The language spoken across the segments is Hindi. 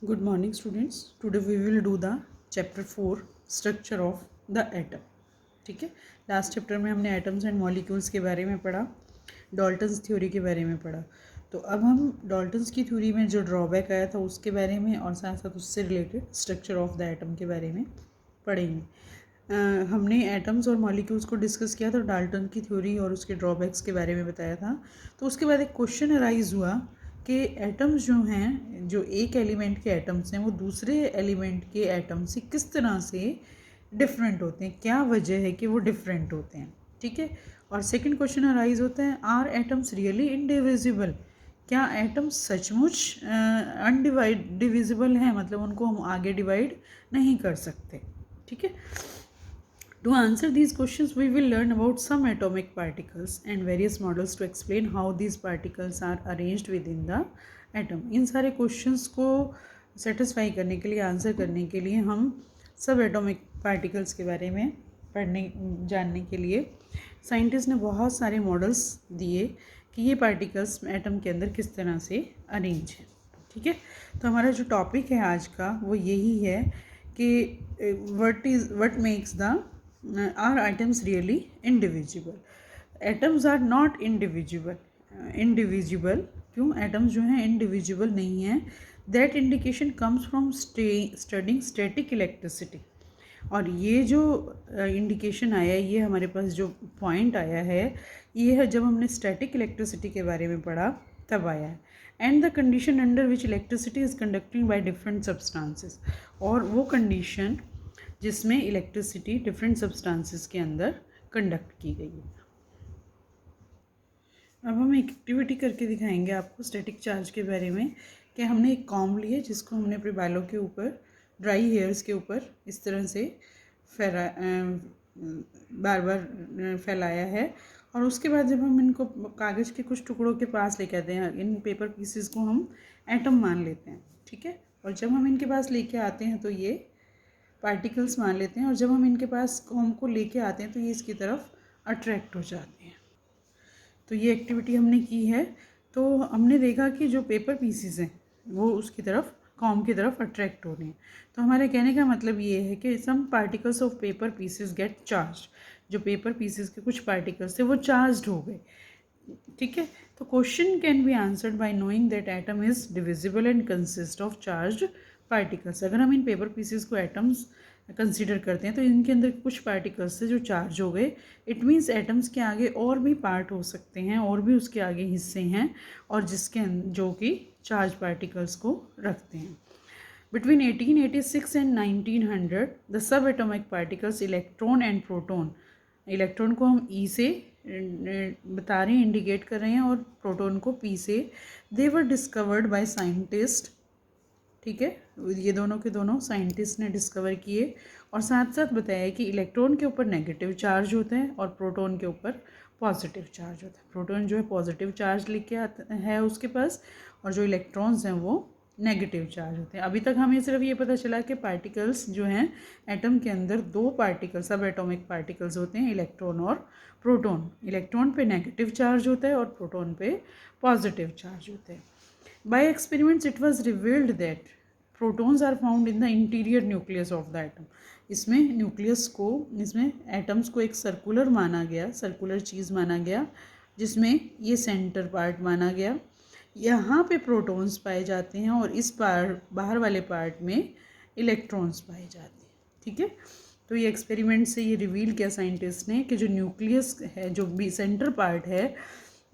Good morning students. Today we will do the chapter 4 structure of the atom. ठीक है, लास्ट चैप्टर में हमने एटम्स एंड मॉलिक्यूल्स के बारे में पढ़ा, डॉल्टन्स थ्योरी के बारे में पढ़ा। तो अब हम डॉल्टन्स की थ्योरी में जो ड्रॉबैक आया था उसके बारे में और साथ साथ उससे related structure of the atom के बारे में पढ़ेंगे। हमने एटम्स और मॉलिक्यूल्स को डिस्कस किया था, डाल्टन की थ्योरी और उसके ड्रॉबैक्स के बारे में बताया था। तो उसके बाद एक क्वेश्चन अराइज हुआ कि एटम्स जो हैं, जो एक एलिमेंट के एटम्स हैं, वो दूसरे एलिमेंट के एटम से किस तरह से डिफरेंट होते हैं, क्या वजह है कि वो डिफरेंट होते हैं। ठीक है, और सेकंड क्वेश्चन अराइज होता है, आर एटम्स रियली इनडिविजिबल? क्या एटम्स सचमुच डिविजिबल हैं, मतलब उनको हम आगे डिवाइड नहीं कर सकते। ठीक है, to answer these questions, we will learn about some atomic particles and various models to explain how these particles are arranged within the atom. इन सारे questions को satisfy करने के लिए, आंसर करने के लिए हम सब एटॉमिक पार्टिकल्स के बारे में जानने के लिए साइंटिस्ट ने बहुत सारे मॉडल्स दिए कि ये पार्टिकल्स एटम के अंदर किस तरह से अरेंज हैं। ठीक है, तो हमारा जो टॉपिक है आज का वो यही है कि what makes the are atoms really indivisible? Atoms are not indivisible क्यों atoms जो हैं indivisible नहीं हैं? That indication comes from studying static electricity. और ये जो इंडिकेशन आया, ये हमारे पास जो पॉइंट आया है, ये है जब हमने स्टैटिक इलेक्ट्रिसिटी के बारे में पढ़ा तब आया है। And the condition under which electricity is conducting by different substances, और वो कंडीशन जिसमें इलेक्ट्रिसिटी डिफरेंट सब्सटेंसेस के अंदर कंडक्ट की गई है। अब हम एक एक्टिविटी करके दिखाएंगे आपको स्टैटिक चार्ज के बारे में कि हमने एक कॉम्ब लिया जिसको हमने अपने बालों के ऊपर, ड्राई हेयर्स के ऊपर इस तरह से बार बार फैलाया है, और उसके बाद जब हम इनको कागज़ के कुछ टुकड़ों के पास लेके आते हैं, इन पेपर पीसेस को हम एटम मान लेते हैं। ठीक है, और जब हम इनके पास लेके आते हैं तो ये पार्टिकल्स मान लेते हैं, और जब हम इनके पास कॉम्ब को लेके आते हैं तो ये इसकी तरफ अट्रैक्ट हो जाते हैं। तो ये एक्टिविटी हमने की है। तो हमने देखा कि जो पेपर पीसीज हैं वो उसकी तरफ, कॉम्ब की तरफ अट्रैक्ट हो रहे हैं। तो हमारे कहने का मतलब ये है कि some particles of paper pieces get charge, जो पेपर पीसेस के कुछ पार्टिकल्स थे वो चार्ज हो गए। ठीक है, तो question can be answered bye knowing that atom is divisible and consist of charge particles. अगर हम इन पेपर पीसेस को एटम्स कंसीडर करते हैं तो इनके अंदर कुछ पार्टिकल्स थे जो चार्ज हो गए। इट मीन्स एटम्स के आगे और भी पार्ट हो सकते हैं, और भी उसके आगे हिस्से हैं और जो कि चार्ज पार्टिकल्स को रखते हैं। Between 1886 and 1900, the subatomic particles electron and proton, electron को हम ई से बता रहे हैं, इंडिकेट कर रहे हैं, और प्रोटॉन को पी से, दे वर डिस्कवर्ड बाय साइंटिस्ट। ठीक है, ये दोनों के दोनों साइंटिस्ट ने डिस्कवर किए, और साथ साथ बताया कि इलेक्ट्रॉन के ऊपर नेगेटिव चार्ज होता है और प्रोटॉन के ऊपर पॉजिटिव चार्ज होता है। प्रोटॉन जो है पॉजिटिव चार्ज लेके आता है उसके पास, और जो इलेक्ट्रॉन्स हैं वो नेगेटिव चार्ज होते हैं। अभी तक हमें सिर्फ ये पता चला कि पार्टिकल्स जो हैं एटम के अंदर, दो पार्टिकल, सब एटॉमिक पार्टिकल्स होते हैं, इलेक्ट्रॉन और प्रोटॉन। इलेक्ट्रॉन पे नेगेटिव चार्ज होता है और प्रोटॉन पे पॉजिटिव चार्ज होता है। By experiments it was revealed that protons are found in the interior nucleus of the atom. इसमें न्यूक्लियस को, इसमें एटम्स को एक सर्कुलर माना गया, सर्कुलर चीज़ माना गया, जिसमें ये सेंटर पार्ट माना गया। यहाँ पे प्रोटॉन्स पाए जाते हैं और इस बाहर वाले पार्ट में इलेक्ट्रॉन्स पाए जाते हैं। ठीक है, तो ये एक्सपेरिमेंट से ये रिवील किया साइंटिस्ट ने कि जो न्यूक्लियस है, जो भी सेंटर पार्ट है,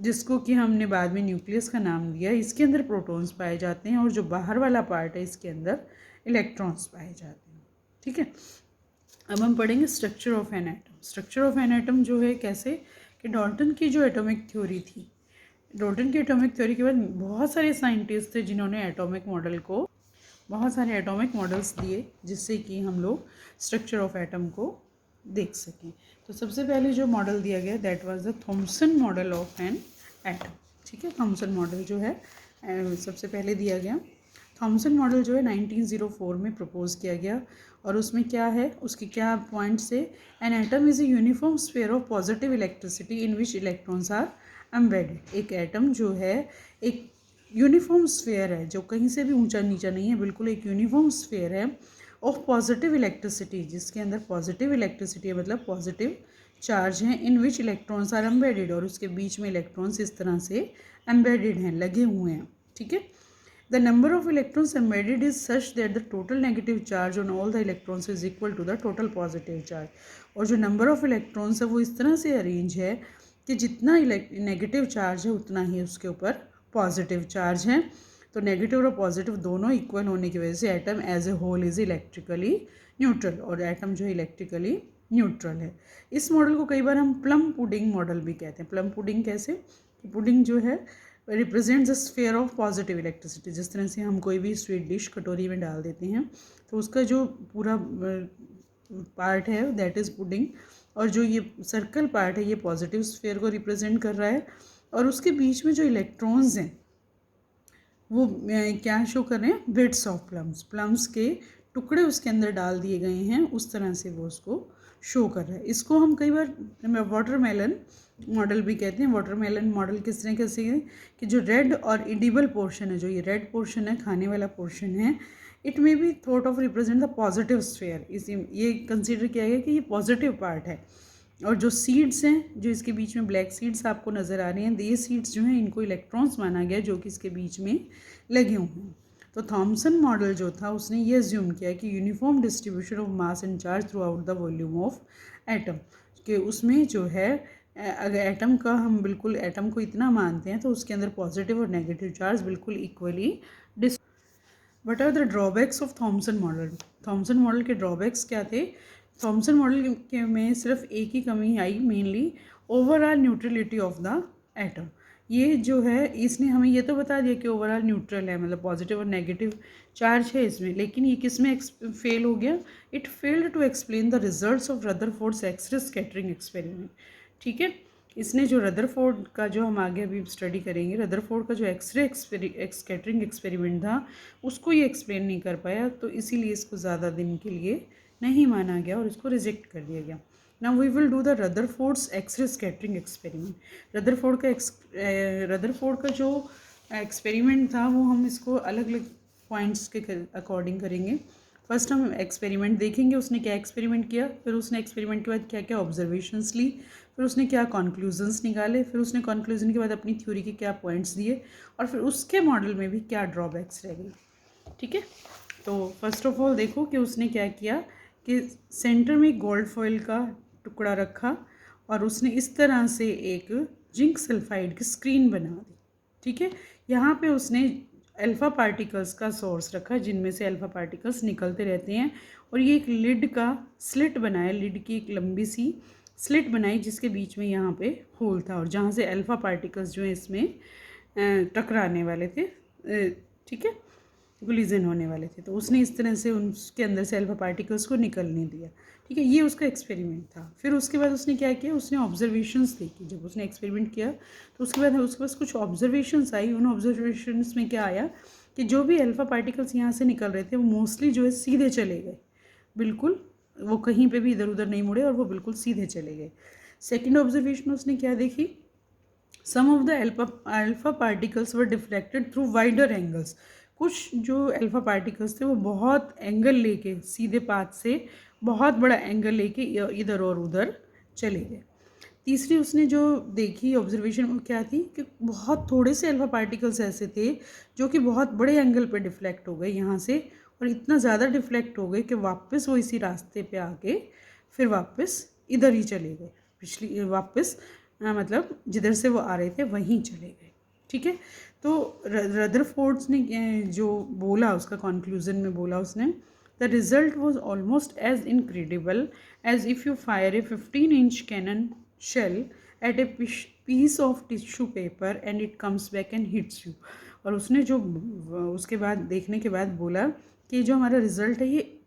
जिसको कि हमने बाद में न्यूक्लियस का नाम दिया, इसके अंदर प्रोटॉन्स पाए जाते हैं, और जो बाहर वाला पार्ट है इसके अंदर इलेक्ट्रॉन्स पाए जाते हैं। ठीक है, अब हम पढ़ेंगे structure of an atom. Structure of an atom जो है कैसे, कि डाल्टन की जो एटॉमिक थ्योरी थी, डाल्टन की एटॉमिक थ्योरी के बाद बहुत सारे साइंटिस्ट थे जिन्होंने एटॉमिक मॉडल को, बहुत सारे एटॉमिक मॉडल्स दिए जिससे कि हम लोग स्ट्रक्चर ऑफ एटम को देख सकें। तो सबसे पहले जो मॉडल दिया गया that was the Thompson model of an atom. ठीक है, थॉमसन मॉडल जो है सबसे पहले दिया गया। थॉमसन मॉडल जो है 1904 में प्रपोज किया गया, और उसमें क्या है, उसके क्या पॉइंट्स है। An atom is a uniform sphere of positive electricity in which electrons are embedded. एक एटम जो है एक यूनिफॉर्म स्फीयर है, जो कहीं से भी ऊंचा नीचा नहीं है, बिल्कुल एक यूनिफॉर्म स्फीयर है ऑफ पॉजिटिव इलेक्ट्रिसिटी, जिसके अंदर पॉजिटिव इलेक्ट्रिसिटी है, मतलब पॉजिटिव चार्ज हैं, इन विच इलेक्ट्रॉन्स आर एम्बेडेड, और उसके बीच में इलेक्ट्रॉन्स इस तरह से एम्बेडेड हैं, लगे हुए हैं, ठीक है। The number of electrons embedded is such that the total negative charge on all the electrons is equal to the total positive charge, और जो नंबर ऑफ इलेक्ट्रॉन्स है वो इस तरह से अरेंज है कि जितना नेगेटिव चार्ज है उतना ही उसके ऊपर पॉजिटिव चार्ज है। तो नेगेटिव और पॉजिटिव दोनों इक्वल होने की वजह से atom as a whole is electrically neutral, और एटम जो है इलेक्ट्रिकली न्यूट्रल है। इस मॉडल को कई बार हम प्लम पुडिंग मॉडल भी कहते हैं। प्लम पुडिंग कैसे? पुडिंग जो है represents the sphere of positive electricity. जिस तरह से हम कोई भी स्वीट डिश कटोरी में डाल देते हैं तो उसका जो पूरा पार्ट है दैट इज़ पुडिंग, और जो ये सर्कल पार्ट है ये पॉजिटिव स्फीयर को रिप्रेजेंट कर रहा है, और उसके बीच में जो इलेक्ट्रॉन्स हैं वो क्या शो कर रहे हैं? बिट्स ऑफ प्लम्स, प्लम्स के टुकड़े उसके अंदर डाल दिए गए हैं, उस तरह से वो उसको शो कर रहा है। इसको हम कई बार वाटरमेलन मॉडल भी कहते हैं। वाटरमेलन मॉडल किस तरह कैसे है कि जो रेड और एडिबल पोर्शन है, जो ये रेड पोर्शन है, खाने वाला पोर्शन है, it may be thought of represent the positive sphere. इसी ये कंसिडर किया गया कि ये पॉजिटिव पार्ट है, और जो सीड्स हैं, जो इसके बीच में ब्लैक सीड्स आपको नज़र आ रही हैं, ये सीड्स जो हैं इनको इलेक्ट्रॉन्स माना गया जो कि इसके बीच में लगे हुए हैं। तो थॉमसन मॉडल जो था उसने ये अज्यूम किया कि uniform distribution of mass and charge through out the volume of atom, कि उसमें जो है अगर एटम का हम बिल्कुल एटम को इतना मानते हैं तो उसके अंदर पॉजिटिव और नेगेटिव चार्ज बिल्कुल इक्वली डिस। What are the drawbacks of Thomson model? Thomson model के ड्रॉबैक्स क्या थे? थॉमसन मॉडल के में सिर्फ एक ही कमी आई, mainly overall neutrality of the atom. ये जो है इसने हमें ये तो बता दिया कि ओवरऑल न्यूट्रल है, मतलब पॉजिटिव और नेगेटिव चार्ज है इसमें, लेकिन ये किस में फेल हो गया? It failed to explain the results of Rutherford's X ray scattering experiment, ठीक है। इसने जो रदरफोर्ड का, जो हम आगे अभी स्टडी करेंगे, रदरफोर्ड का जो एक्स-रे स्कैटरिंग एक्सपेरिमेंट था उसको ये एक्सप्लेन नहीं कर पाया, तो इसीलिए इसको ज़्यादा दिन के लिए नहीं माना गया और इसको रिजेक्ट कर दिया गया। Now we will do the Rutherford's X ray scattering experiment. Rutherford का जो एक्सपेरिमेंट था वो हम इसको अलग अलग पॉइंट्स के अकॉर्डिंग करेंगे। फर्स्ट हम एक्सपेरिमेंट देखेंगे, उसने क्या एक्सपेरिमेंट किया, फिर उसने एक्सपेरिमेंट के बाद क्या क्या ऑब्जर्वेशंस ली, फिर उसने क्या कॉन्क्लूजन्स निकाले, फिर उसने कॉन्क्लूजन के बाद अपनी थ्योरी के क्या पॉइंट्स दिए, और फिर उसके मॉडल में भी क्या ड्रॉबैक्स रह गई, ठीक है। तो फर्स्ट ऑफ ऑल देखो कि उसने क्या किया कि सेंटर में गोल्ड फॉइल का टुकड़ा रखा और उसने इस तरह से एक जिंक सल्फाइड की स्क्रीन बना दी, ठीक है। यहाँ पे उसने अल्फ़ा पार्टिकल्स का सोर्स रखा जिनमें से अल्फ़ा पार्टिकल्स निकलते रहते हैं, और ये एक लिड का स्लिट बनाया, लिड की एक लंबी सी स्लिट बनाई जिसके बीच में यहाँ पे होल था, और जहाँ से अल्फ़ा पार्टिकल्स जो है इसमें टकराने वाले थे, ठीक है, कोलिजन होने वाले थे, तो उसने इस तरह से उसके अंदर से अल्फ़ा पार्टिकल्स को निकलने दिया, ठीक है। ये उसका एक्सपेरिमेंट था। फिर उसके बाद उसने क्या किया, उसने ऑब्जर्वेशंस देखी। जब उसने एक्सपेरिमेंट किया तो उसके बाद उसके पास कुछ ऑब्जर्वेशंस आई। उन ऑब्जर्वेशंस में क्या आया कि जो भी अल्फ़ा पार्टिकल्स यहाँ से निकल रहे थे वो मोस्टली जो है सीधे चले गए, बिल्कुल वो कहीं पे भी इधर उधर नहीं मुड़े और वो बिल्कुल सीधे चले गए। सेकेंड ऑब्जर्वेशन उसने क्या देखी, some of the alpha particles were deflected through wider angles. कुछ जो अल्फ़ा पार्टिकल्स थे वो बहुत एंगल लेके, सीधे पाथ से बहुत बड़ा एंगल लेके इधर और उधर चले गए। तीसरी उसने जो देखी ऑब्जर्वेशन वो क्या थी कि बहुत थोड़े से अल्फ़ा पार्टिकल्स ऐसे थे जो कि बहुत बड़े एंगल पे डिफ्लेक्ट हो गए यहाँ से, और इतना ज़्यादा डिफ्लेक्ट हो गए कि वापस वो इसी रास्ते पे आके फिर वापस इधर ही चले गए, पिछली वापस मतलब जिधर से वो आ रहे थे वहीं चले गए, ठीक है। तो रदरफोर्ड्स ने जो बोला, उसका कंक्लूजन में बोला उसने, the result was almost as incredible as if you fire a 15-inch cannon shell at a piece of tissue paper and it comes back and hits you. और उसने जो उसके बाद देखने के बाद बोला कि जो हमारा रिज़ल्ट है ये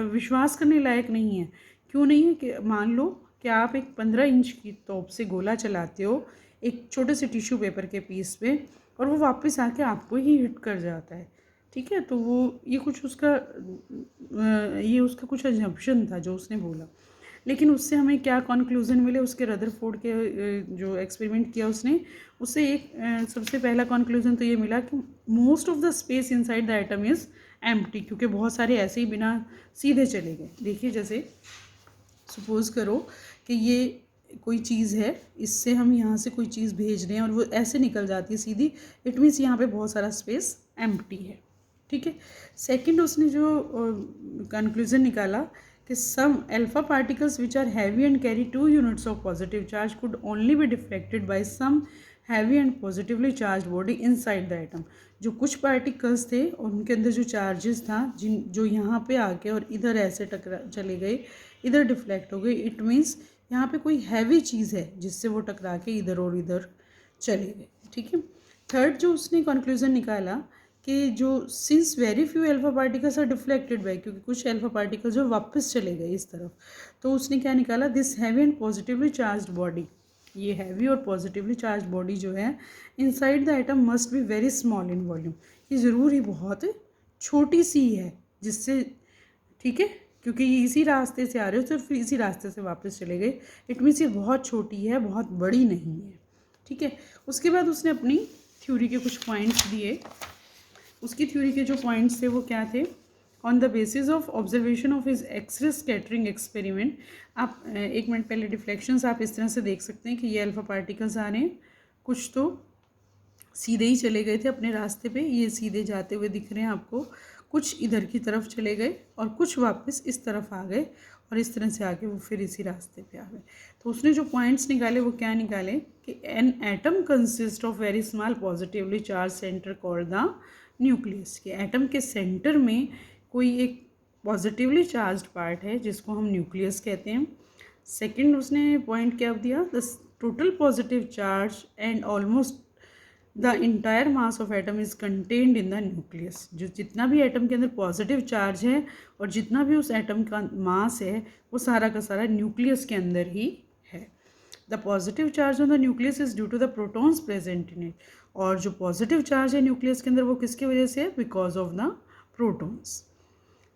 विश्वास करने लायक नहीं है। क्यों नहीं है? कि मान लो कि आप एक 15 इंच की तोप से गोला चलाते हो एक छोटे से टिश्यू पेपर के पीस पे, और वो वापस आके आपको ही हिट कर जाता है, ठीक है। तो वो ये उसका कुछ अजम्पशन था जो उसने बोला। लेकिन उससे हमें क्या कंक्लूजन मिले, उसके रदरफोर्ड के जो एक्सपेरिमेंट किया उसने, उससे एक सबसे पहला कंक्लूजन तो ये मिला कि most of the space inside the atom is empty, क्योंकि बहुत सारे ऐसे ही बिना सीधे चले गए। देखिए जैसे सपोज़ करो कि ये कोई चीज़ है, इससे हम यहाँ से कोई चीज़ भेज रहे हैं और वो ऐसे निकल जाती है सीधी, इट मीन्स यहाँ पे बहुत सारा स्पेस एम्प्टी है, ठीक है। सेकंड उसने जो कंक्लूजन निकाला कि some alpha particles which are heavy and carry 2 units of positive charge could only be deflected by some heavy and positively charged body inside the atom. जो कुछ पार्टिकल्स थे और उनके अंदर जो चार्जेस था जो यहाँ पे आके और इधर ऐसे टकरा चले गए, इधर डिफ्लेक्ट हो गए, इट मीन्स यहाँ पे कोई हैवी चीज़ है जिससे वो टकरा के इधर और इधर चले गए, ठीक है। थर्ड जो उसने कंक्लूजन निकाला कि जो since very few alpha particles are deflected by, क्योंकि कुछ अल्फा पार्टिकल्स जो वापस चले गए इस तरफ, तो उसने क्या निकाला, this heavy and positively charged body, ये हैवी और पॉजिटिवली चार्ज बॉडी जो है inside the atom must be very small in volume, ये ज़रूर ही बहुत छोटी सी है जिससे, ठीक है, क्योंकि ये इसी रास्ते से आ रहे हो तो फिर इसी रास्ते से वापस चले गए, इट मीन्स ये बहुत छोटी है, बहुत बड़ी नहीं है, ठीक है। उसके बाद उसने अपनी थ्योरी के कुछ पॉइंट्स दिए। उसकी थ्योरी के जो पॉइंट्स थे वो क्या थे, on the basis of observation of his X ray scattering experiment. आप एक मिनट पहले डिफ्लेक्शंस आप इस तरह से देख सकते हैं कि ये अल्फा पार्टिकल्स आ रहे हैं, कुछ तो सीधे ही चले गए थे अपने रास्ते पे, ये सीधे जाते हुए दिख रहे हैं आपको, कुछ इधर की तरफ चले गए और कुछ वापस इस तरफ आ गए और इस तरह से आके वो फिर इसी रास्ते पे आ गए। तो उसने जो पॉइंट्स निकाले वो क्या निकाले कि an atom consist of very small positively charge centre called the nucleus, के एटम के सेंटर में कोई एक पॉजिटिवली चार्ज पार्ट है जिसको हम न्यूक्लियस कहते हैं। सेकंड उसने पॉइंट क्या दिया, the total positive charge and almost the entire mass of atom is contained in the nucleus, जो जितना भी एटम के अंदर पॉजिटिव चार्ज है और जितना भी उस एटम का मास है वो सारा का सारा न्यूक्लियस के अंदर ही है। The positive charge on the nucleus is due to the protons present in it, और जो पॉजिटिव चार्ज है न्यूक्लियस के अंदर वो किसकी वजह से है, because of the protons.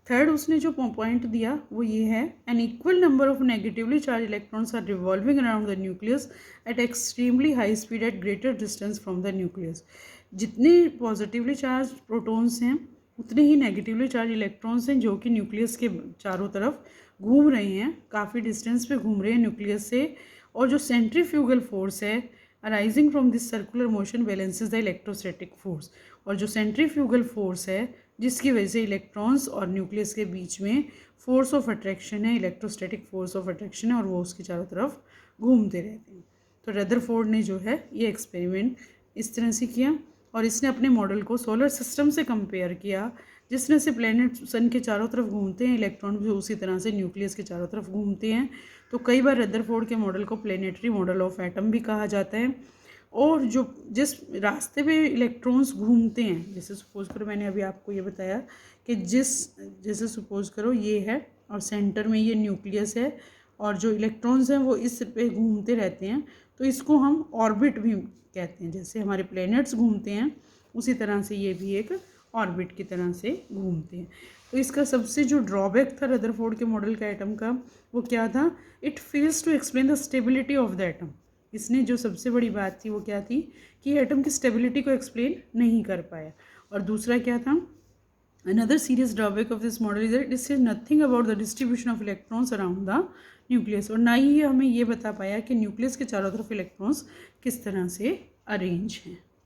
Third उसने जो पॉइंट दिया वो ये है, an equal number of negatively charged electrons are revolving around the nucleus at extremely high speed at greater distance from the nucleus. जितने पॉजिटिवली चार्ज प्रोटॉन्स हैं उतने ही नेगेटिवली चार्ज इलेक्ट्रॉन्स हैं जो कि न्यूक्लियस के चारों तरफ घूम रहे हैं, काफ़ी डिस्टेंस पे घूम रहे हैं न्यूक्लियस से, और जो सेंट्रीफ्यूगल फोर्स है arising from this circular motion balances the electrostatic force, और जो सेंट्रीफ्यूगल फोर्स है जिसकी वजह से इलेक्ट्रॉन्स और न्यूक्लियस के बीच में फोर्स ऑफ अट्रैक्शन है, इलेक्ट्रोस्टैटिक फोर्स ऑफ अट्रैक्शन है, और वो उसके चारों तरफ घूमते रहते हैं। तो रदरफोर्ड ने जो है ये एक्सपेरिमेंट इस तरह से किया और इसने अपने मॉडल को सोलर सिस्टम से कंपेयर किया, जिस तरह से प्लैनेट सन के चारों तरफ घूमते हैं, इलेक्ट्रॉन भी उसी तरह से न्यूक्लियस के चारों तरफ घूमते हैं। तो कई बार रदरफोर्ड के मॉडल को प्लैनेटरी मॉडल ऑफ एटम भी कहा जाता है। और जो जिस रास्ते पे इलेक्ट्रॉन्स घूमते हैं, जैसे सपोज करो मैंने अभी आपको ये बताया कि जैसे सपोज करो ये है और सेंटर में ये न्यूक्लियस है और जो इलेक्ट्रॉन्स हैं वो इस पे घूमते रहते हैं, तो इसको हम ऑर्बिट भी कहते हैं। जैसे हमारे प्लैनेट्स घूमते हैं उसी तरह से ये भी एक ऑर्बिट की तरह से घूमते हैं। तो इसका सबसे जो ड्रॉबैक था रदरफोर्ड के मॉडल का एटम का वो क्या था, it fails to explain the stability of the atom. इसने जो सबसे बड़ी बात थी वो क्या थी कि एटम की स्टेबिलिटी को एक्सप्लेन नहीं कर पाया। और दूसरा क्या था, another serious drawback of this model is that it says nothing about the distribution of electrons around the nucleus, और ना ही हमें ये बता पाया कि न्यूक्लियस के चारों तरफ इलेक्ट्रॉन्स किस तरह से अरेंज हैं।